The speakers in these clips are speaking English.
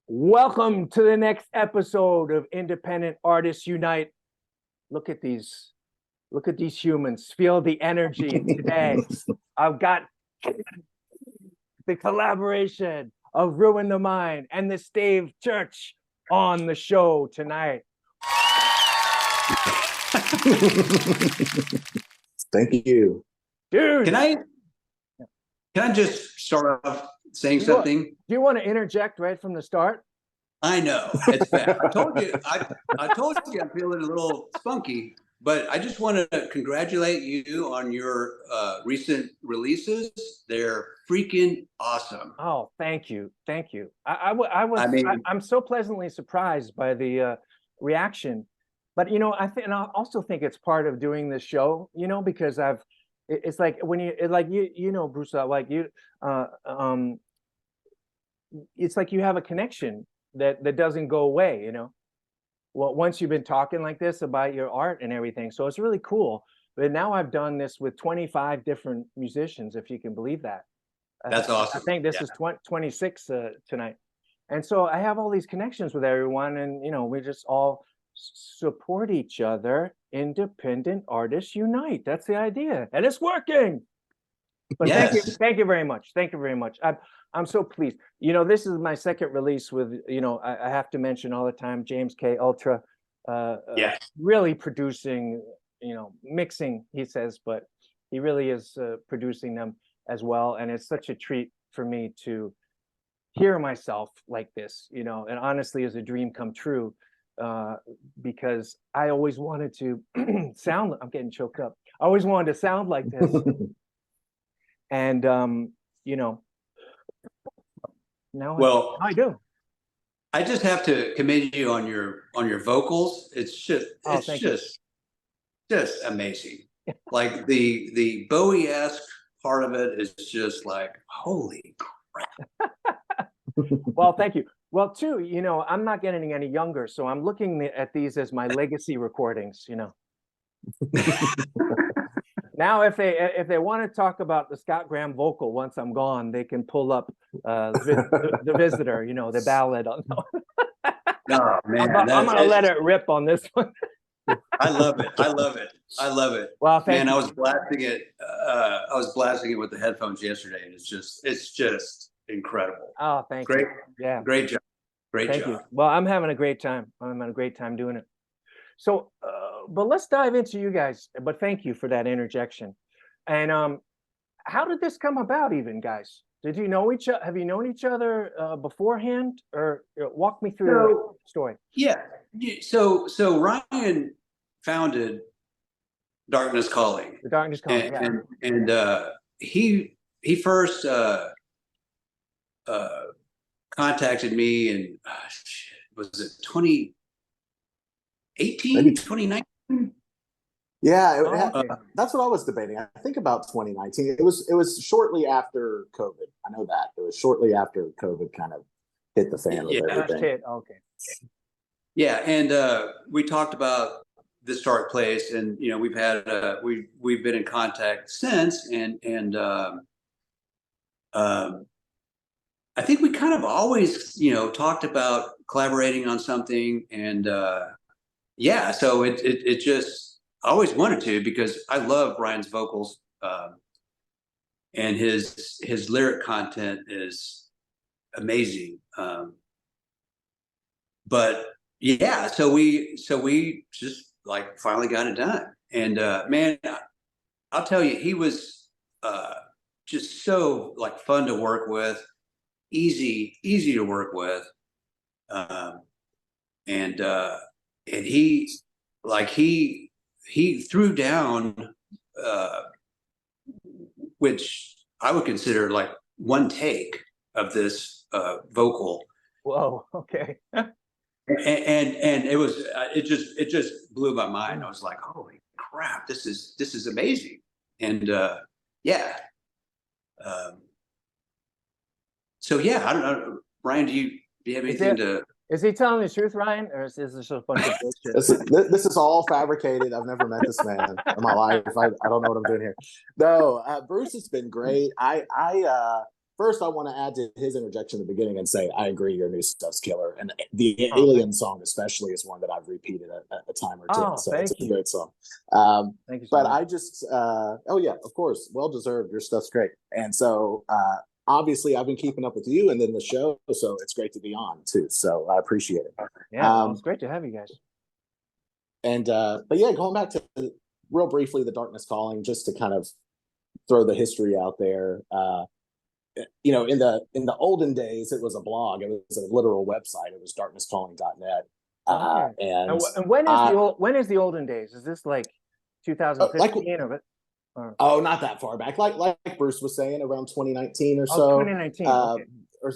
Welcome to the next episode of Independent Artists Unite. Look at these humans. Feel the energy today. I've got the collaboration of Ruin the Mind and the Stave Church on the show tonight. Thank you. Dude. Can I just start off saying something? Do you want to interject right from the start? I know it's bad. I told you I'm feeling a little spunky, but I just want to congratulate you on your recent releases. They're freaking awesome. Oh, thank you. I'm so pleasantly surprised by the reaction. But I also think it's part of doing this show, because it's like when you Bruce, it's like you have a connection that doesn't go away, well, once you've been talking like this about your art and everything. So it's really cool. But now I've done this with 25 different musicians, if you can believe that. That's awesome. I think this is 26 tonight. And so I have all these connections with everyone, and we just all support each other. Independent Artists Unite. That's the idea, and it's working. But yes. Thank you very much. I'm so pleased. This is my second release with, I have to mention all the time, James K. Ultra, really producing, mixing, he says, but he really is producing them as well. And it's such a treat for me to hear myself like this, and honestly is a dream come true, because I always wanted to sound, I'm getting choked up. I always wanted to sound like this. And, now I do. I just have to commend you on your vocals. It's just amazing. Like the Bowie-esque part of it is just like, holy crap. Well, thank you. Well, too, I'm not getting any younger, so I'm looking at these as my legacy recordings, Now, if they want to talk about the Scott Graham vocal once I'm gone, they can pull up the Visitor, the ballad on. No, man, I'm gonna let it rip on this one. I love it. Well, thank you. I was blasting it with the headphones yesterday, and it's just incredible. Oh, thank you. Great. Yeah. Great job. Thank you. Well, I'm having a great time. Doing it. So, but let's dive into you guys. But thank you for that interjection. And how did this come about, even, guys? Did you know each other? Have you known each other beforehand, or walk me through the story? Yeah. So Ryan founded Darkness Calling. The Darkness Calling. And he first contacted me in was it 2018, maybe 2019? Yeah, that's what I was debating. I think about 2019. It was shortly after COVID. I know that it was shortly after COVID kind of hit the fan with everything. Okay. Yeah, and we talked about this dark place, and we've had we've been in contact since, and I think we kind of always talked about collaborating on something, and so it just, I always wanted to, because I love Ryan's vocals, and his lyric content is amazing. But yeah, so we just like finally got it done, and man, I'll tell you, he was just so like fun to work with, easy to work with, and he threw down, which I would consider like one take of this vocal. Whoa. Okay. And it just blew my mind. I was like, holy crap, this is amazing. And so yeah, I don't know, Ryan, do you have anything to? Is he telling the truth, Ryan, or is this just a bunch of bullshit? This is all fabricated. I've never met this man in my life. I don't know what I'm doing here. No, Bruce has been great. first I want to add to his interjection at the beginning and say I agree, your new stuff's killer, and the Oh, Alien song especially is one that I've repeated a time or two. oh, So thank it's a you. great song. Thank you so But much. I just oh yeah, of course, well deserved. Your stuff's great, and so obviously I've been keeping up with you and then the show, so it's great to be on too. So I appreciate it. Yeah, well, it's great to have you guys. And but yeah, going back to real briefly, the Darkness Calling, just to kind of throw the history out there. You know, in the olden days, it was a blog. It was a literal website. It was darknesscalling.net. Okay. And when is the olden days? Is this like 2015 of it? Oh, not that far back. Like Bruce was saying, around 2019 or Oh, so. 2019. Okay.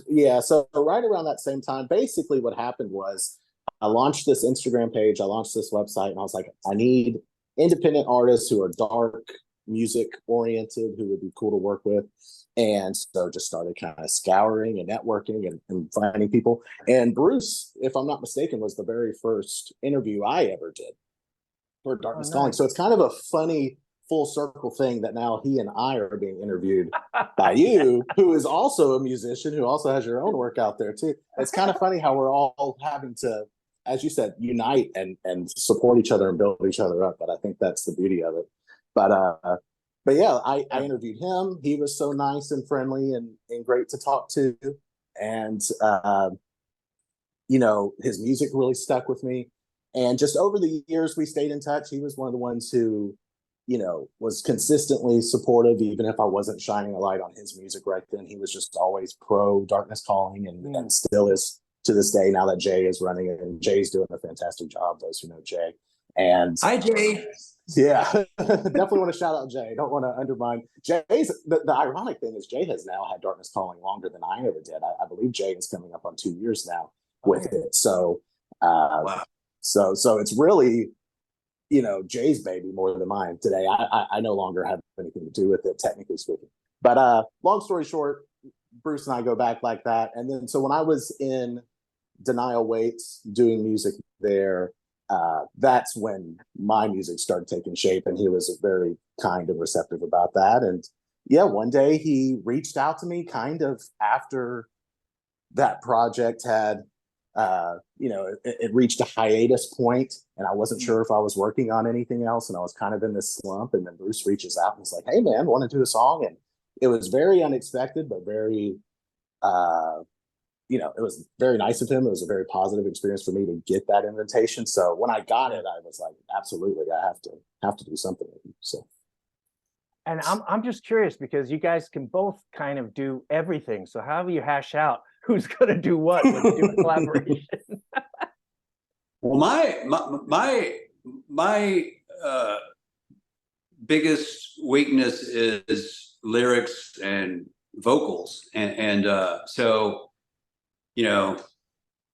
Yeah, so right around that same time, basically what happened was I launched this Instagram page, I launched this website, and I was like, I need independent artists who are dark music oriented, who would be cool to work with. And so just started kind of scouring and networking and finding people. And Bruce, if I'm not mistaken, was the very first interview I ever did for Darkness Calling. So it's kind of a funny full circle thing that now he and I are being interviewed by you, who is also a musician, who also has your own work out there too. It's kind of funny how we're all having to, as you said, unite and support each other and build each other up. But I think that's the beauty of it. But yeah, I interviewed him. He was so nice and friendly and great to talk to. And you know, his music really stuck with me. And just over the years, we stayed in touch. He was one of the ones who, you know, was consistently supportive, even if I wasn't shining a light on his music right then. He was just always pro Darkness Calling and still is to this day, now that Jay is running it. And Jay's doing a fantastic job, those who know Jay. And hi, Jay. Yeah, definitely want to shout out Jay. Don't want to undermine Jay's. The ironic thing is Jay has now had Darkness Calling longer than I ever did. I believe Jay is coming up on 2 years now with it. So, wow. So it's really, you know, Jay's baby more than mine today. I no longer have anything to do with it, technically speaking. But long story short, Bruce and I go back like that. And then so when I was in Denial Waits doing music there, that's when my music started taking shape, and he was very kind and receptive about that. And yeah, one day he reached out to me kind of after that project had you know, it reached a hiatus point, and I wasn't sure if I was working on anything else, and I was kind of in this slump. And then Bruce reaches out and he's like, hey man, want to do a song? And it was very unexpected, but very you know, it was very nice of him. It was a very positive experience for me to get that invitation. So when I got it, I was like, absolutely, I have to do something with you. So, and I'm just curious because you guys can both kind of do everything. So how do you hash out who's going to do what when you do a collaboration? Well, my biggest weakness is lyrics and vocals, and so, you know,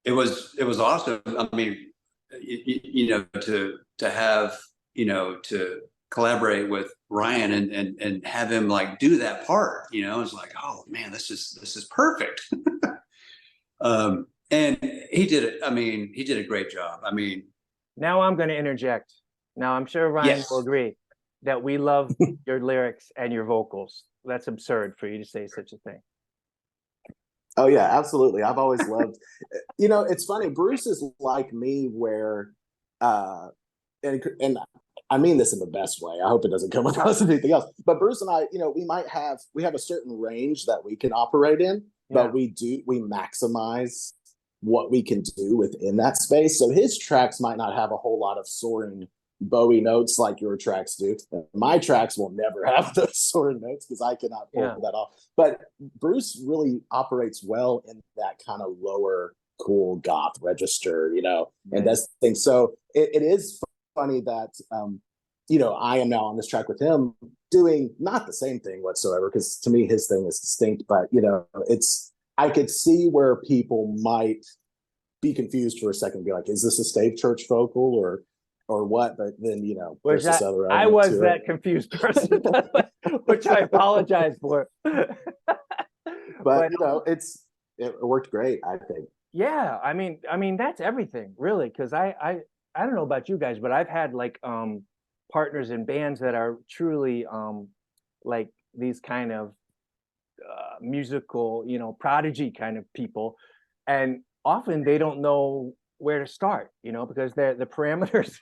it was awesome. I mean, you know, to have, you know, to collaborate with Ryan and have him like do that part, you know, it's like, oh man, this is perfect. And he did it. I mean, he did a great job. I mean, now I'm going to interject. Now I'm sure Ryan yes. will agree that we love your lyrics and your vocals. That's absurd for you to say such a thing. Oh yeah, absolutely. I've always loved, you know, it's funny. Bruce is like me where, and I mean this in the best way. I hope it doesn't come across as anything else. But Bruce and I, you know, we have a certain range that we can operate in, but we maximize what we can do within that space. So his tracks might not have a whole lot of soaring Bowie notes like your tracks do. My tracks will never have those soaring notes because I cannot pull that off. But Bruce really operates well in that kind of lower cool goth register, you know, and that's the thing. So it is funny that you know, I am now on this track with him doing not the same thing whatsoever, because to me his thing is distinct. But you know, I could see where people might be confused for a second and be like, is this a Stave Church vocal or what? But then, you know, there's this other I was that it. confused person, which I apologize for. But you know, it worked great, I think. Yeah, I mean that's everything, really, because I don't know about you guys, but I've had like partners in bands that are truly like these kind of musical, prodigy kind of people, and often they don't know where to start, because the parameters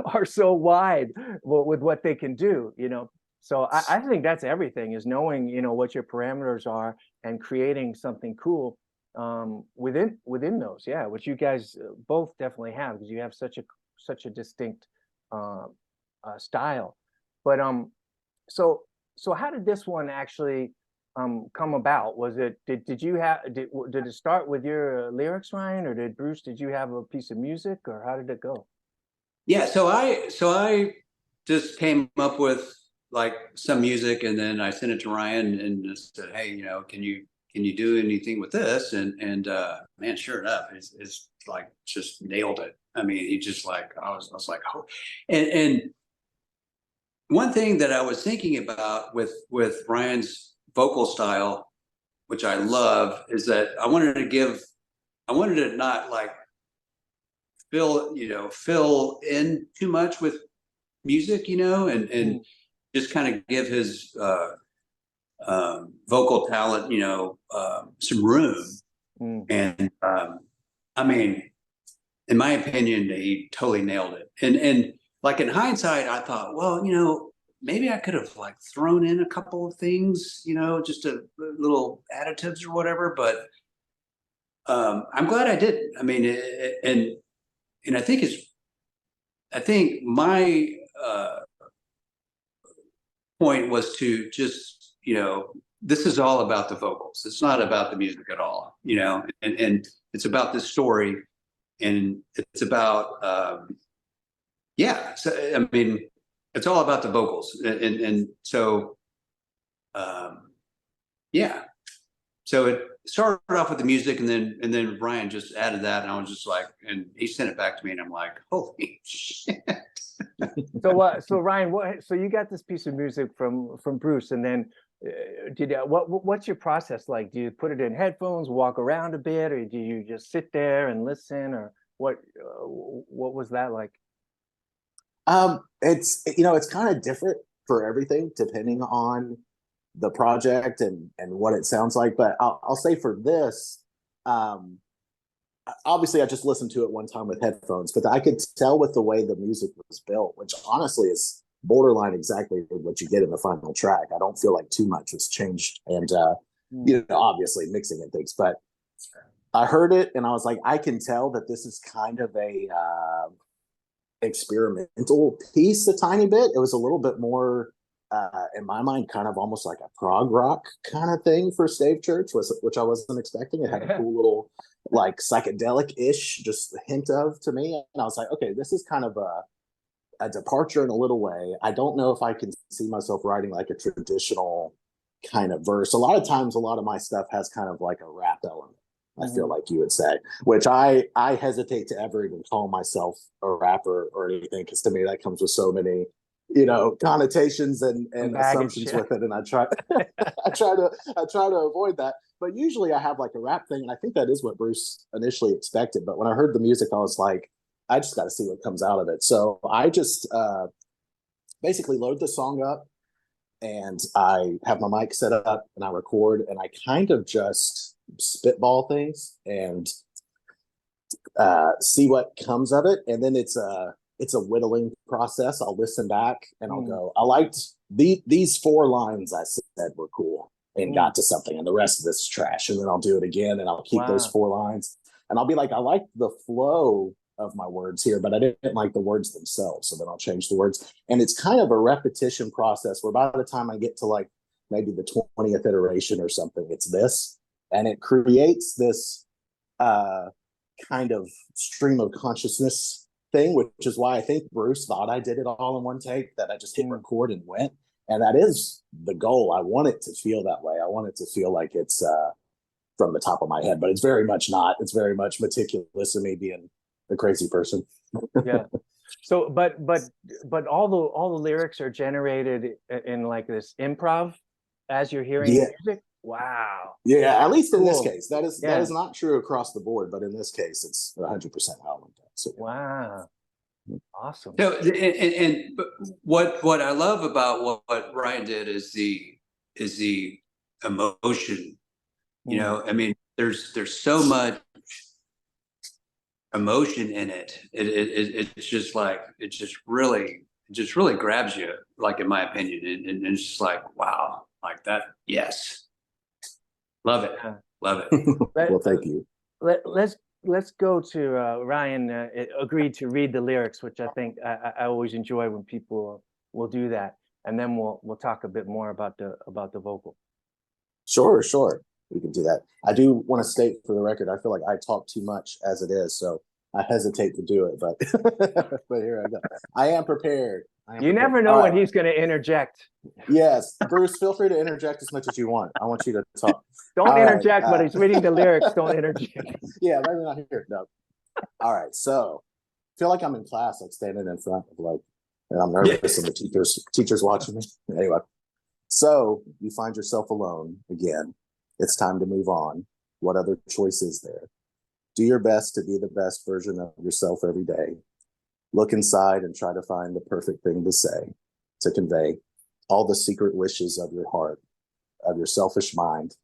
are so wide with what they can do, So I think that's everything, is knowing, what your parameters are and creating something cool within those. Yeah, which you guys both definitely have, because you have such a distinct style. But so how did this one actually come about? Was it did it start with your lyrics, Ryan, or did you have a piece of music, or how did it go? Yeah, so I just came up with like some music, and then I sent it to Ryan and just said, hey, can you do anything with this? And man, sure enough, it's like just nailed it. I mean, he just like I was like, oh, and one thing that I was thinking about with Ryan's vocal style, which I love, is that I wanted to not like fill in too much with music, and just kind of give his vocal talent, some room. And I mean, in my opinion, he totally nailed it. And like in hindsight, I thought, well, maybe I could have like thrown in a couple of things, just a little additives or whatever. But I'm glad I didn't. I mean, and I think my point was to just, this is all about the vocals. It's not about the music at all, and it's about this story, and it's about, yeah. So, I mean, it's all about the vocals. And so, yeah. So it started off with the music, and then Ryan just added that, and I was just like, and he sent it back to me, and I'm like, holy shit. So Ryan, so you got this piece of music from Bruce, and then what's your process like? Do you put it in headphones, walk around a bit, or do you just sit there and listen, or what was that like? It's kind of different for everything depending on the project and what it sounds like. But I'll say for this, obviously I just listened to it one time with headphones, but I could tell with the way the music was built, which honestly is borderline exactly what you get in the final track. I don't feel like too much has changed, and obviously mixing and things, but I heard it and I was like, I can tell that this is kind of a experimental piece a tiny bit. It was a little bit more in my mind, kind of almost like a prog rock kind of thing for Stave Church, which I wasn't expecting. It had a cool little like psychedelic-ish just hint of to me. And I was like, okay, this is kind of a departure in a little way. I don't know if I can see myself writing like a traditional kind of verse. A lot of times, a lot of my stuff has kind of like a rap element, I feel like you would say, which I hesitate to ever even call myself a rapper or anything, because to me that comes with so many connotations and assumptions with it, and I try to avoid that. But usually I have like a rap thing, and I think that is what Bruce initially expected. But when I heard the music, I was like, I just got to see what comes out of it. So I just basically load the song up, and I have my mic set up, and I record, and I kind of just spitball things and see what comes of it. And then it's a whittling process. I'll listen back and I'll go, I liked these 4 lines I said were cool and got to something, and the rest of this is trash. And then I'll do it again, and I'll keep those 4 lines, and I'll be like, I like the flow of my words here, but I didn't like the words themselves. So then I'll change the words. And it's kind of a repetition process where by the time I get to like maybe the 20th iteration or something, it's this. And it creates this kind of stream of consciousness thing, which is why I think Bruce thought I did it all in one take, that I just hit record and went. And that is the goal. I want it to feel that way. I want it to feel like it's from the top of my head, but it's very much not. It's very much meticulous of me being the crazy person. Yeah. So, but all the lyrics are generated in like this improv as you're hearing the music. Wow. Yeah, at least in this case. That is not true across the board, but in this case, it's 100% how I went down. So, wow. Awesome. So, and what I love about what Ryan did is the emotion. You know, I mean, there's so much emotion in it. It's just like, it just really grabs you, like, in my opinion. And it's just like, wow, like that. Yes. Love it. Love it. Well, thank you. Let's go to Ryan agreed to read the lyrics, which I think I always enjoy when people will do that, and then we'll talk a bit more about the vocal. Sure. We can do that. I do want to state for the record, I feel like I talk too much as it is, so I hesitate to do it, but but here I go. I am prepared. You never know when he's going to interject. Yes, Bruce, feel free to interject as much as you want. I want you to talk. Don't interject, but he's reading the lyrics. Don't interject. Yeah, maybe not here. No. All right, so I feel like I'm in class, like standing in front of and I'm nervous, and the teacher's watching me. Anyway, so you find yourself alone again. It's time to move on. What other choice is there? Do your best to be the best version of yourself every day. Look inside and try to find the perfect thing to say, to convey all the secret wishes of your heart, of your selfish mind.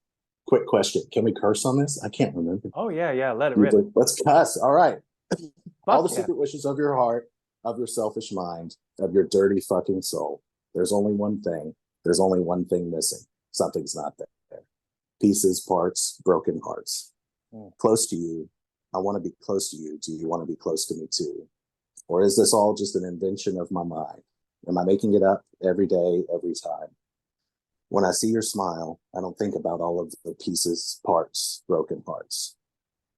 Quick question. Can we curse on this? I can't remember. Oh, yeah. Let it rip. Let's cuss. All right. All the secret wishes of your heart, of your selfish mind, of your dirty fucking soul. There's only one thing. There's only one thing missing. Something's not there. Pieces, parts, broken hearts. Close to you. I want to be close to you. Do you want to be close to me too? Or is this all just an invention of my mind? Am I making it up every day, every time? When I see your smile, I don't think about all of the pieces, parts, broken parts.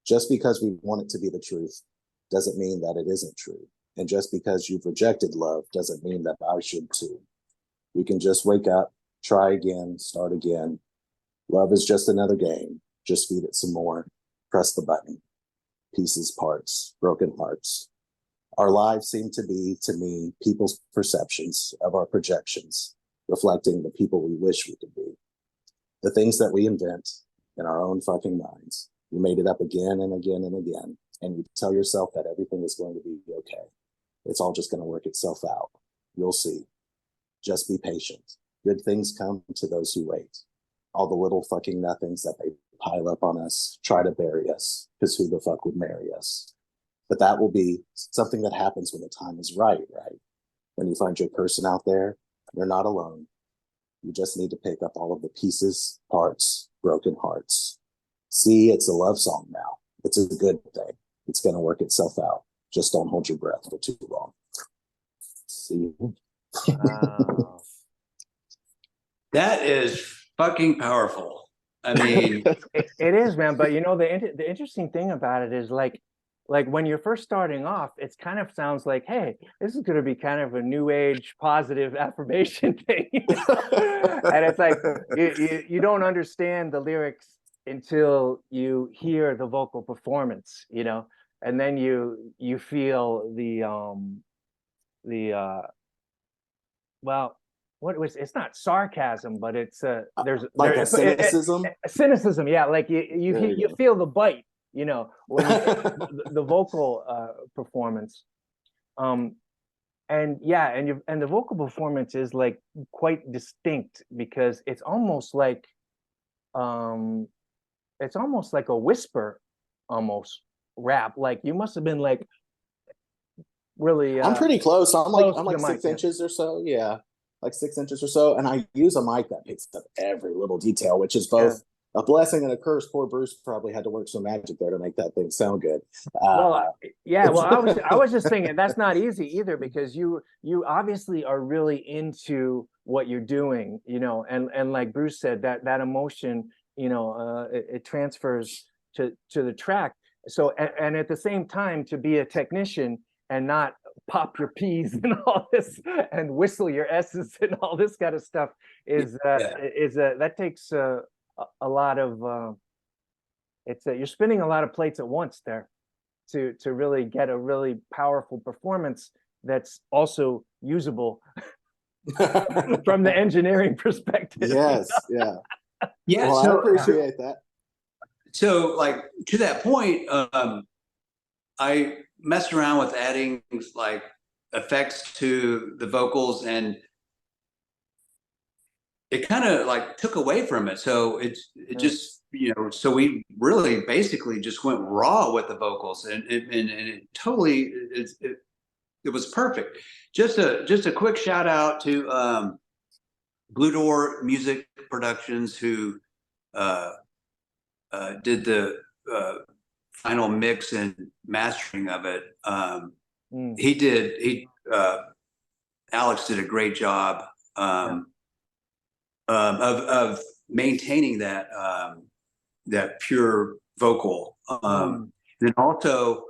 Just because we want it to be the truth doesn't mean that it isn't true. And just because you've rejected love doesn't mean that I should too. We can just wake up, try again, start again. Love is just another game. Just feed it some more. Press the button. Pieces, parts, broken hearts. Our lives seem to be, to me, people's perceptions of our projections, reflecting the people we wish we could be. The things that we invent in our own fucking minds. You made it up again and again and again, and you tell yourself that everything is going to be okay. It's all just going to work itself out. You'll see. Just be patient. Good things come to those who wait. All the little fucking nothings that they pile up on us, try to bury us, because who the fuck would marry us? But that will be something that happens when the time is right? When you find your person out there, you're not alone. You just need to pick up all of the pieces, parts, broken hearts. See, it's a love song now. It's a good thing. It's going to work itself out. Just don't hold your breath for too long. See? Wow. That is fucking powerful. I mean, it is, man. But the interesting thing about it is like when you're first starting off, it kind of sounds like, hey, this is going to be kind of a new age positive affirmation thing. And it's like you don't understand the lyrics until you hear the vocal performance, and then you feel well, it's not sarcasm, but it's there's like a cynicism. Cynicism, yeah. Like you feel the bite, when the vocal performance, and the vocal performance is like quite distinct because it's almost like a whisper, almost rap. Like you must have been like really. I'm pretty close. I'm like 6 mic, inches or so. Yeah, like 6 inches or so. And I use a mic that picks up every little detail, which is both a blessing and a curse. Poor Bruce probably had to work some magic there to make that thing sound good. Well, I was just thinking that's not easy either, because you obviously are really into what you're doing, and like Bruce said, that emotion, it transfers to the track. So and at the same time, to be a technician and not pop your P's and all this and whistle your S's and all this kind of stuff is that takes a lot of you're spinning a lot of plates at once there to really get a really powerful performance that's also usable from the engineering perspective. Yes, yeah. Well, I appreciate that. So, like, to that point, I messed around with adding like effects to the vocals, and it kind of like took away from it. So it just, so we really basically just went raw with the vocals, and it totally, it was perfect. Just a quick shout out to Blue Door Music Productions, who did the final mix and mastering of it. Alex did a great job of maintaining that pure vocal. Then also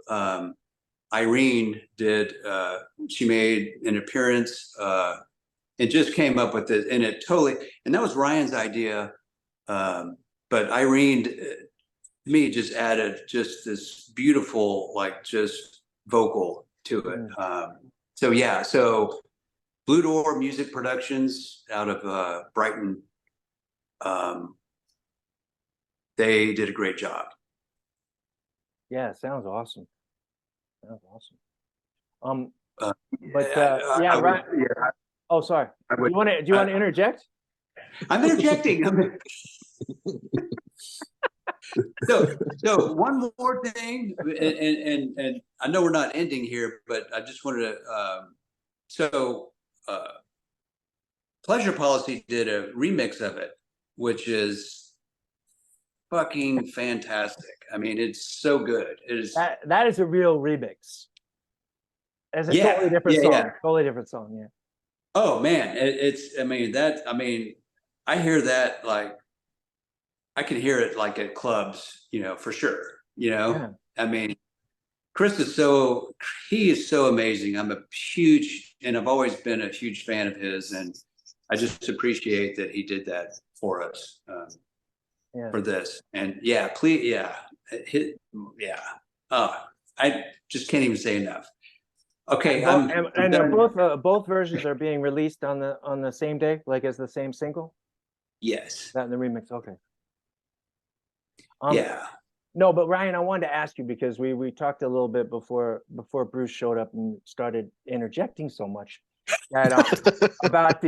Irene did, she made an appearance and just came up with it, and it totally, and that was Ryan's idea. But Irene, to me, just added just this beautiful, like, just vocal to it. So yeah, so Blue Door Music Productions out of Brighton, they did a great job. Yeah, sounds awesome. Sounds awesome. Right. Yeah. Oh, sorry. Do you want to interject? I'm interjecting. So one more thing, and I know we're not ending here, but I just wanted to. Pleasure Policy did a remix of it, which is fucking fantastic. I mean, it's so good. It is. That is a real remix. It's a totally different song. Yeah. Totally different song. Yeah. Oh man, I hear that, like, I can hear it like at clubs, for sure. I mean, Chris is so amazing. And I've always been a huge fan of his, and I just appreciate that he did that for us, for this. And I just can't even say enough. Okay, both versions are being released on the same day, like as the same single. Yes. That in the remix. Okay. Yeah. No, but Ryan, I wanted to ask you, because we talked a little bit before Bruce showed up and started interjecting so much that, about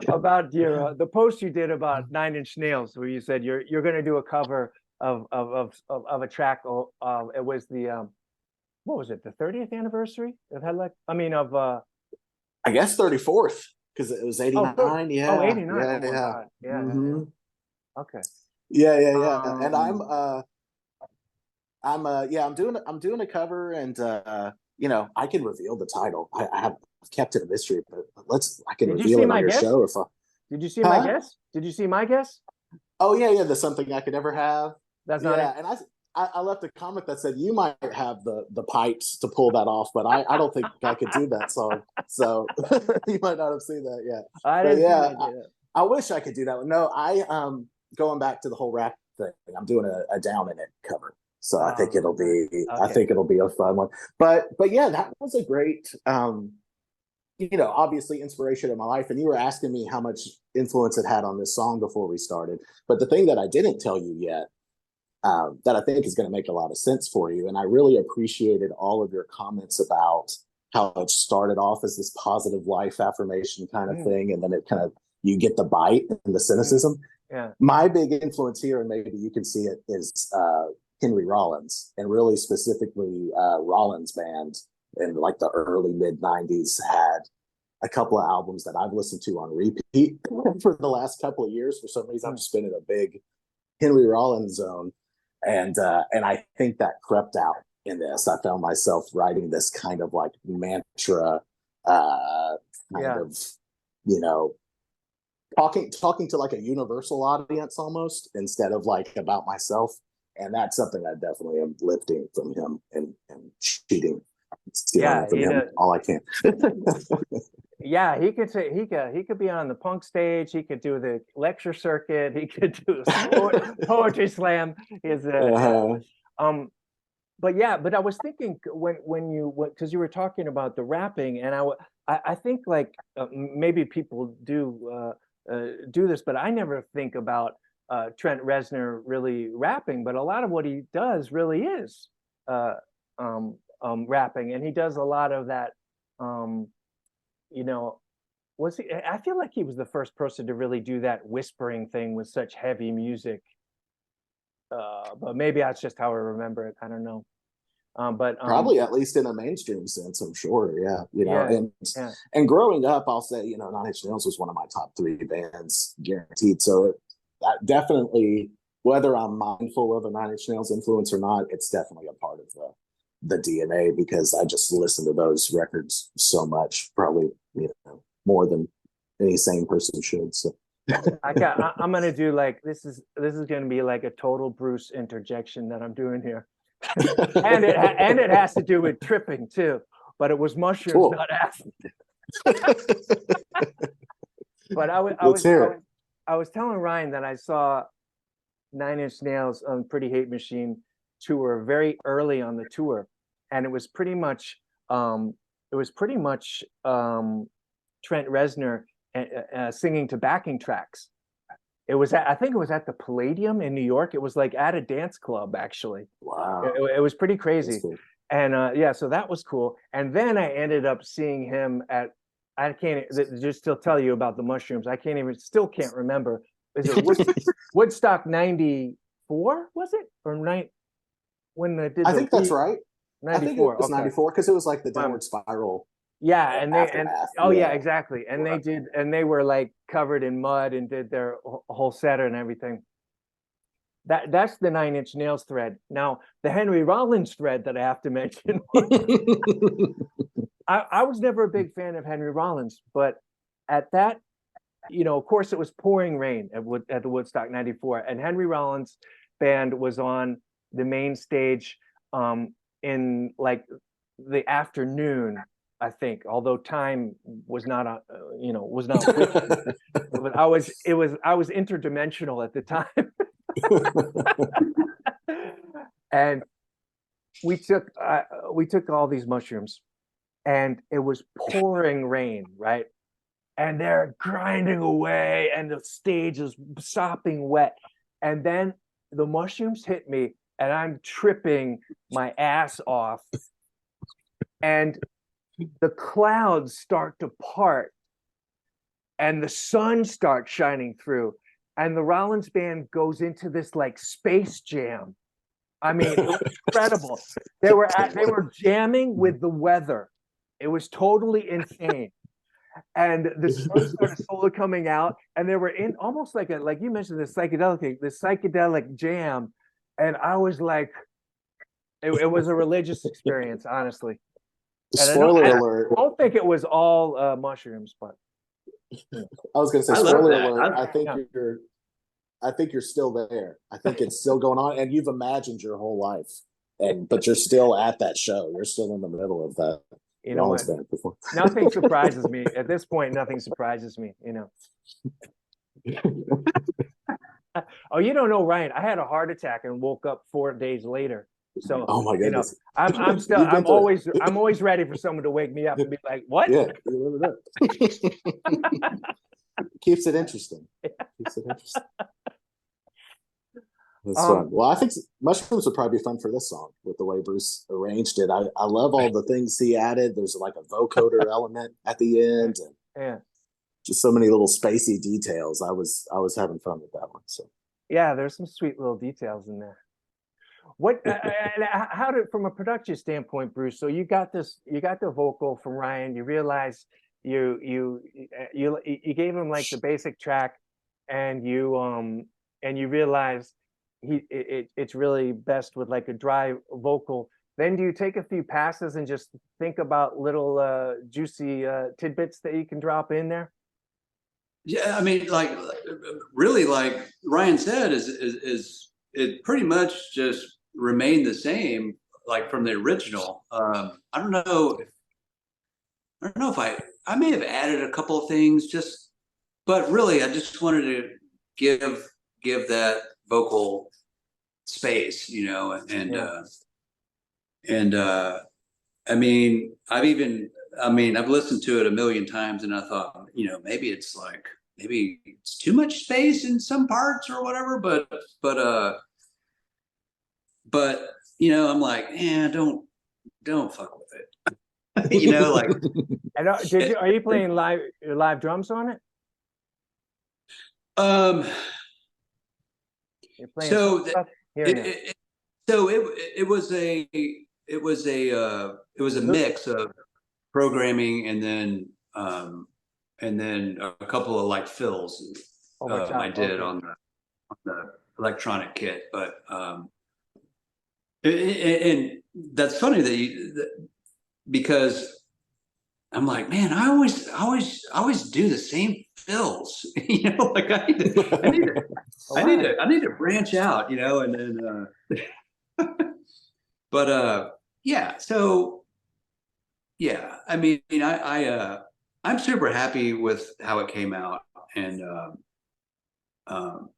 about the post you did about Nine Inch Nails, where you said you're going to do a cover of a track. It was the what was it? The 30th anniversary of Headlight? I mean, of I guess 34th, because it was 89. Oh, 89. Yeah. Oh, my Yeah. God. Yeah. Okay. Yeah. And I'm doing a cover, and I can reveal the title. I've kept it a mystery, but I can reveal it on your show if Did you see my guess? Did you see my guess? Oh yeah, the Something I Could Never Have. That's not it. And I left a comment that said you might have the pipes to pull that off, but I don't think I could do that song. So you might not have seen that yet. I wish I could do that one. No, going back to the whole rap thing, I'm doing a Down in It cover. So I think it'll be a fun one. But yeah, that was a great obviously inspiration in my life. And you were asking me how much influence it had on this song before we started. But the thing that I didn't tell you yet, that I think is going to make a lot of sense for you, and I really appreciated all of your comments about how it started off as this positive life affirmation kind of thing, and then it kind of, you get the bite and the cynicism. Yeah. My big influence here, and maybe you can see it, is Henry Rollins, and really specifically Rollins Band in like the early mid 90s had a couple of albums that I've listened to on repeat for the last couple of years. For some reason, I've just been in a big Henry Rollins zone. And I think that crept out in this. I found myself writing this kind of like mantra, of, talking to like a universal audience almost, instead of like about myself. And that's something I definitely am lifting from him and stealing from him all I can. Yeah, he could be on the punk stage. He could do the lecture circuit. He could do a poetry slam. But I was thinking because you were talking about the rapping, and I think like maybe people do this, but I never think about Trent Reznor really rapping. But a lot of what he does really is rapping, and he does a lot of that. you know, was he? I feel like he was the first person to really do that whispering thing with such heavy music. But maybe that's just how I remember it. I don't know. But Probably at least in a mainstream sense, I'm sure. Yeah, yeah, and yeah, growing up, I'll say, Nine Inch Nails was one of my top three bands, guaranteed. So that definitely, whether I'm mindful of a Nine Inch Nails influence or not, it's definitely a part of the DNA because I just listen to those records so much, probably more than any sane person should. So I'm gonna do like this is gonna be like a total Bruce interjection that I'm doing here. And it has to do with tripping too, but it was mushrooms, Cool. not acid. But I was telling Ryan that I saw Nine Inch Nails on Pretty Hate Machine tour very early on the tour, and it was pretty much Trent Reznor singing to backing tracks. I think it was at the Palladium in New York. It was like at a dance club, actually. Wow. It was pretty crazy. Cool. And yeah, so that was cool. And then I ended up seeing him at, I can't just still tell you about the mushrooms. I still can't remember. Is it Woodstock 94? Was it? Or when they did I think that's right. 94. I think it was 94 because it was like the downward spiral. Yeah, yeah, exactly. And they were like covered in mud and did their whole set and everything. That's the Nine Inch Nails thread. Now, the Henry Rollins thread that I have to mention. I was never a big fan of Henry Rollins, but at that, of course, it was pouring rain at the Woodstock 94, and Henry Rollins' band was on the main stage in like the afternoon, I think, although time was not was not but I was interdimensional at the time. And we took all these mushrooms, and it was pouring rain, right? And they're grinding away, and the stage is sopping wet. And then the mushrooms hit me, and I'm tripping my ass off. And the clouds start to part, and the sun starts shining through, and the Rollins band goes into this like space jam. I mean, it was incredible. They were jamming with the weather. It was totally insane. And the sun started slowly coming out, and they were in almost like you mentioned, the psychedelic jam. And I was like, it was a religious experience, honestly. And Spoiler alert. I don't think it was all mushrooms, but I was going to say spoiler alert. I think you're still there. I think it's still going on, and you've imagined your whole life, but you're still at that show. You're still in the middle of that. Nothing surprises me at this point. Nothing surprises me. Oh, you don't know, Ryan. I had a heart attack and woke up 4 days later. So, oh my goodness, I'm always ready for someone to wake me up and be like, "What?" Yeah, keeps it interesting. Keeps it interesting. That's fun. Well, I think mushrooms would probably be fun for this song with the way Bruce arranged it. I love all the things he added. There's like a vocoder element at the end, and just so many little spacey details. I was having fun with that one. So yeah, there's some sweet little details in there. What? How did, from a production standpoint, Bruce? So you got the vocal from Ryan. You realized you gave him like the basic track, and you realized it's really best with like a dry vocal. Then do you take a few passes and just think about little juicy tidbits that you can drop in there? Yeah, I mean, like really, like Ryan said, is it pretty much just remained the same, like from the original. I don't know if I may have added a couple of things, but really I just wanted to give that vocal space, I mean, I've listened to it a million times, and I thought, maybe it's too much space in some parts or whatever, but I'm like, don't fuck with it. You know, like And are you playing live drums on it? um. You're playing some So stuff here it, now. it so it was a it was a mix of programming and then a couple of like fills Oh, watch I out. did Okay. on the electronic kit, but and that's funny because I'm like, man, I always do the same fills, you know, like Oh, wow. I need to branch out, you know, and but yeah, so yeah, I mean, I'm super happy with how it came out, and um,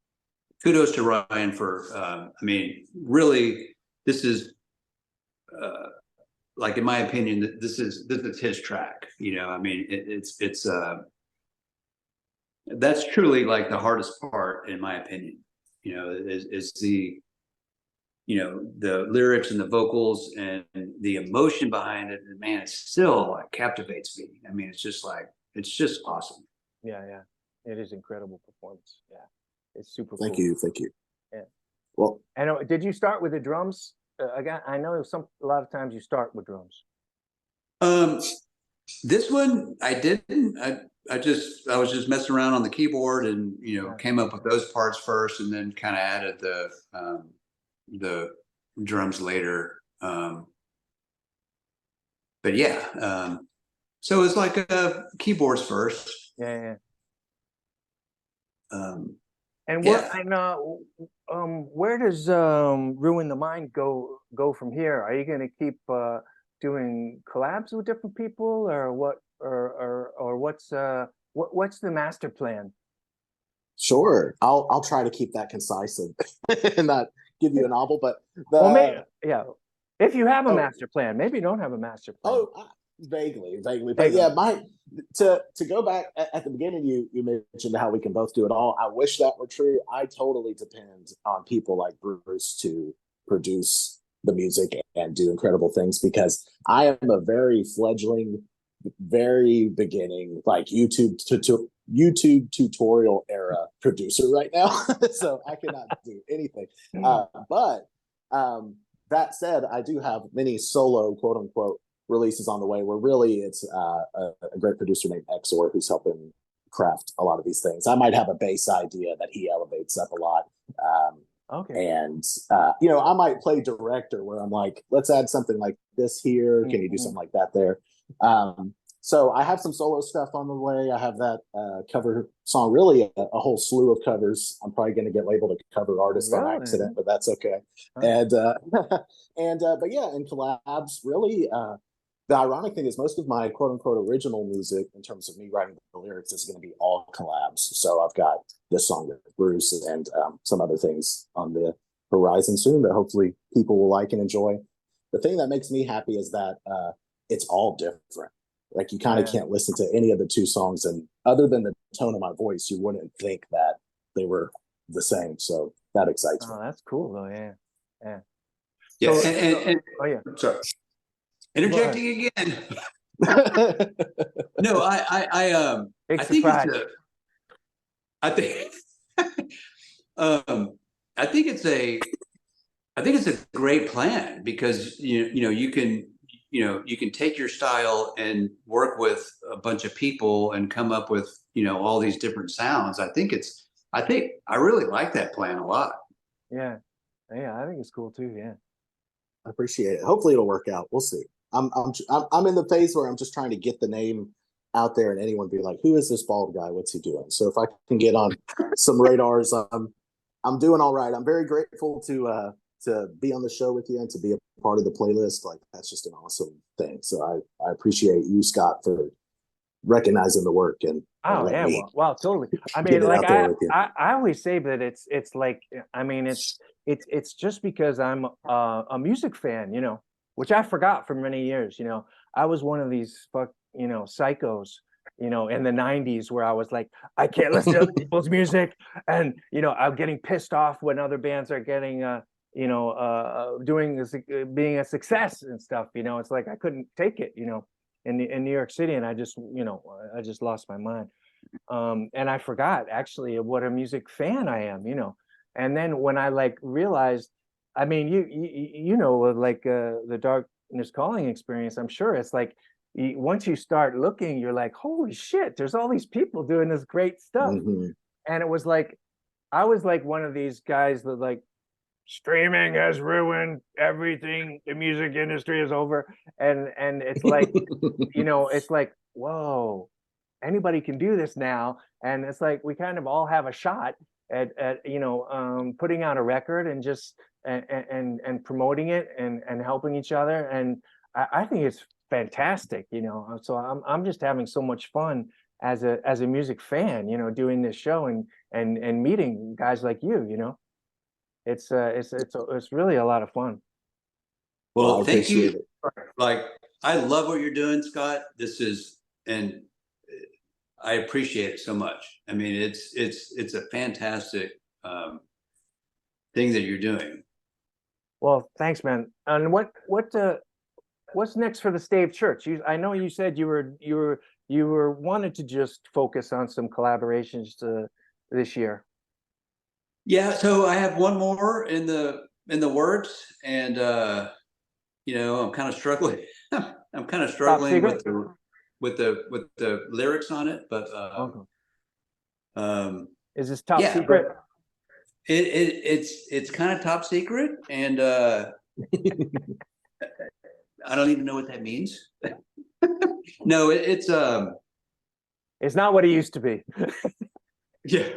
kudos to Ryan for, I mean, really, this is like in my opinion, this is his track. You know, I mean, it's that's truly like the hardest part, in my opinion. You know, is the the lyrics and the vocals and the emotion behind it. And man, it still like captivates me. I mean, it's just like it's just awesome. Yeah, yeah. It is incredible performance. Yeah. It's super Thank cool. you, thank you. Yeah. Well, And did you start with the drums? Again, I know a lot of times you start with drums. Um, this one I didn't. I was just messing around on the keyboard and Yeah. came up with those parts first and then kind of added the drums later. But yeah, so it's like keyboards first. Yeah, yeah. Um, And yeah. where does Ruin the Mind go from here? Are you going to keep doing collabs with different people, or what, or what's the master plan? sure. I'll try to keep that concise and not give you a novel, but Well, maybe, the yeah. If you have a oh, master plan, maybe you don't have a master plan. oh, vaguely, but yeah, to go back at the beginning, you mentioned how we can both do it all. I wish that were true. I totally depend on people like Bruce to produce the music and do incredible things because I am a very fledgling, very beginning, like YouTube tutorial era producer right now. So I cannot do anything. But that said, I do have many solo quote unquote releases on the way where really it's a great producer named Exor who's helping craft a lot of these things. I might have a bass idea that he elevates up a lot. Okay. And I might play director where I'm like, let's add something like this here. Can you do something like that there? So I have some solo stuff on the way. I have that cover song, really a whole slew of covers. I'm probably going to get labeled a cover artist on accident, but that's okay. And but yeah, in collabs, really. The ironic thing is most of my quote unquote original music in terms of me writing the lyrics is going to be all collabs. So I've got this song with Bruce and some other things on the horizon soon that hopefully people will like and enjoy. The thing that makes me happy is that it's all different. Like you kind of can't listen to any of the two songs, and other than the tone of my voice, you wouldn't think that they were the same. So that excites me. Oh, that's cool though. Yeah, yeah. Yeah, So, and oh yeah. sorry, interjecting again. No, Big I think surprise. I think I think it's a great plan because you can you can take your style and work with a bunch of people and come up with all these different sounds. I think I really like that plan a lot. Yeah, yeah. I think it's cool too. Yeah. I appreciate it. Hopefully it'll work out. We'll see. I'm in the phase where I'm just trying to get the name out there and anyone be like, who is this bald guy? What's he doing? So if I can get on some radars, I'm doing all right. I'm very grateful to be on the show with you and to be a part of the playlist. Like that's just an awesome thing. So I appreciate you, Scott, for recognizing the work and Oh yeah, well, totally. I get mean, it like out there with you. I always say that it's like, I mean, it's just because I'm a music fan, which I forgot for many years. I was one of these psychos, in the 90s where I was like, I can't listen to other people's music, and I'm getting pissed off when other bands are getting doing this, being a success and stuff. It's like I couldn't take it. in New York City, and I just lost my mind. And I forgot actually what a music fan I am, And then when I like realized, I mean, like the Darkness Calling experience, I'm sure it's like once you start looking, you're like, holy shit, there's all these people doing this great stuff. Mm-hmm. And it was like, I was like one of these guys that like, streaming has ruined everything. The music industry is over. And it's like, it's like, whoa, anybody can do this now. And it's like, we kind of all have a shot at putting out a record and just, and promoting it and helping each other. And I think it's fantastic, so I'm just having so much fun as a music fan, doing this show and meeting guys like you. It's really a lot of fun. Well, thank you. Like, I love what you're doing, Scott. And I appreciate it so much. I mean, it's a fantastic thing that you're doing. Well, thanks, man. And what's next for the Stave Church? I know you said you were wanted to just focus on some collaborations this year. Yeah, so I have one more in the works, and I'm kind of struggling. I'm kind of struggling with the lyrics on it, but is this top secret? It's kind of top secret, and I don't even know what that means. No, it's not what it used to be. Yeah.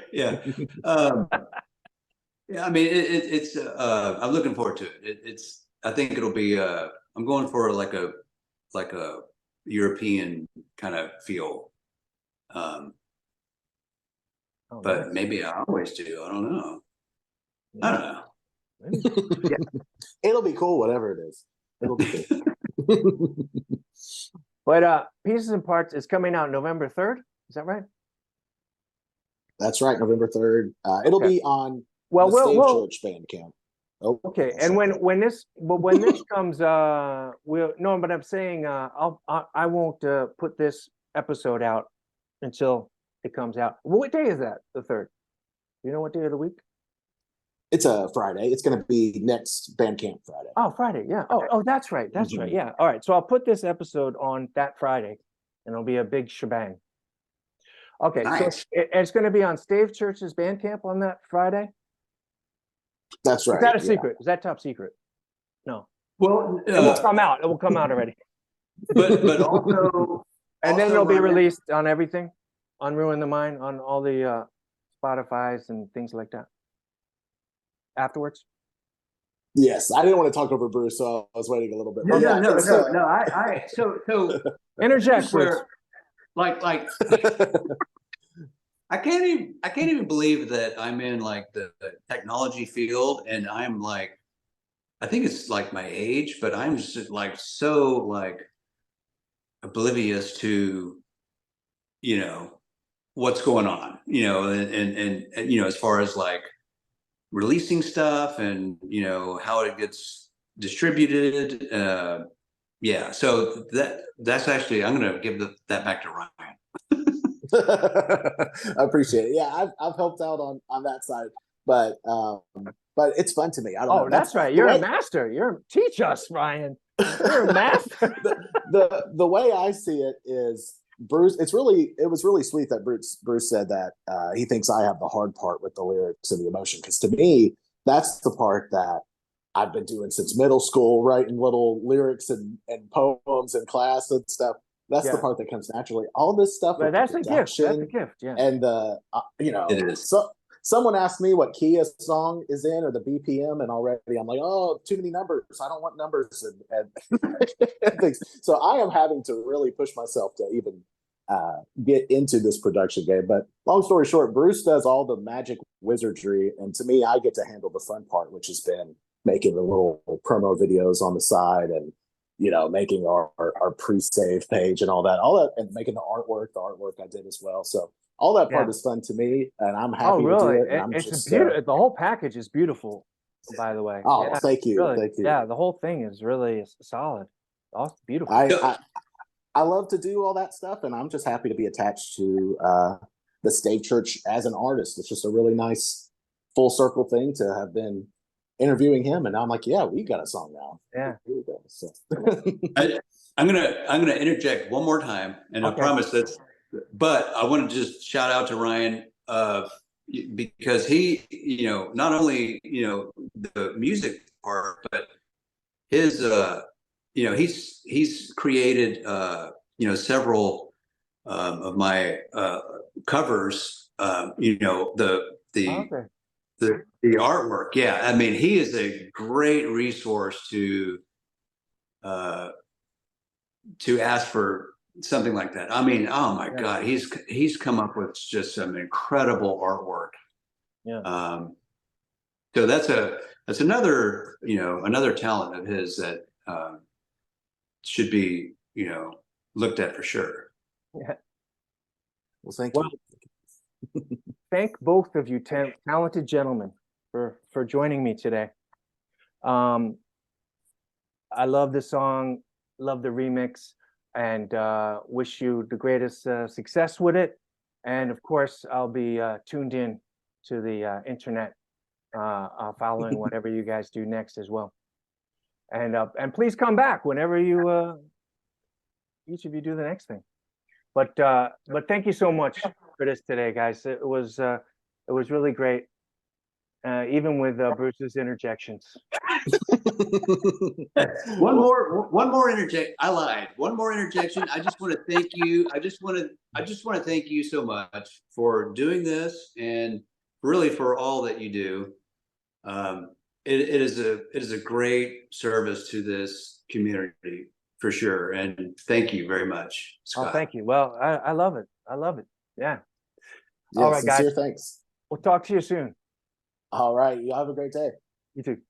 Yeah, I mean, it's I'm looking forward to it. I think it'll be I'm going for like a European kind of feel. But maybe I always do. I don't know. Yeah. I don't know. Yeah. It'll be cool, whatever it is. It'll be cool. But Pieces and Parts is coming out November 3rd. Is that right? That's right, November 3rd. It'll be on the Stave Church Bandcamp. Oh, okay. And when this comes, but I'm saying I won't put this episode out until it comes out. What day is that? The 3rd? You know what day of the week? It's a Friday. It's going to be next Bandcamp Friday. Oh, Friday. Yeah. Oh, that's right. That's right. Yeah. All right. So I'll put this episode on that Friday, and it'll be a big shebang. Okay. Nice. So it's going to be on Stave Church's Bandcamp on that Friday. That's right. Is that a secret? Is that top secret? No. Well, it will come out. It will come out already. But also, and then it'll be released on everything, on Ruin the Mind, on all the Spotify's and things like that. Afterwards. Yes, I didn't want to talk over Bruce, so I was waiting a little bit. No. So interject, like. I can't even believe that I'm in like the technology field, and I'm like, I think it's like my age, but I'm just like so like oblivious to, what's going on, and as far as like releasing stuff and how it gets distributed. Yeah, so that's actually, I'm gonna give that back to Ryan. I appreciate it. Yeah, I've helped out on that side, but it's fun to me. I don't know. That's right. You're a master. Teach us, Ryan. You're a master. the way I see it is, Bruce. It was really sweet that Bruce said that he thinks I have the hard part with the lyrics and the emotion, because to me that's the part that I've been doing since middle school, writing little lyrics and poems in class and stuff. That's the part that comes naturally. All this stuff. But that's a gift. That's a gift. Yeah. And it is. So someone asked me what key a song is in or the BPM, and already I'm like, oh, too many numbers. I don't want numbers and things. So I am having to really push myself to even get into this production game. But long story short, Bruce does all the magic wizardry, and to me, I get to handle the fun part, which has been making the little promo videos on the side and making our pre-save page and all that, and making the artwork I did as well. So all that part is fun to me, and I'm happy to do it. And it's beautiful. The whole package is beautiful, by the way. Oh, thank you. Really, thank you. Yeah, the whole thing is really solid. Beautiful. I love to do all that stuff, and I'm just happy to be attached to the Stave Church as an artist. It's just a really nice full circle thing to have been interviewing him, and now I'm like, yeah, we got a song now. Yeah. Here we go. So. I'm gonna interject one more time, and I promise that's. But I want to just shout out to Ryan because he, not only the music part, but his he's created several of my covers. Okay. The artwork. Yeah, I mean, he is a great resource to ask for something like that. I mean, oh my God, he's come up with just some incredible artwork. Yeah. So that's another another talent of his that should be looked at for sure. Yeah. Well, thank you. Thank both of you, talented gentlemen, for joining me today. I love the song, love the remix, and wish you the greatest success with it. And of course, I'll be tuned in to the internet, following whatever you guys do next as well. And please come back whenever you each of you do the next thing. But thank you so much for this today, guys. It was really great, even with Bruce's interjections. One more interject. I lied. One more interjection. I just want to thank you. I just want to thank you so much for doing this and really for all that you do. It is a great service to this community for sure. And thank you very much, Scott. Oh, thank you. Well, I love it. I love it. Yeah. Yeah, all right, guys. Thanks. We'll talk to you soon. All right. You have a great day. You too.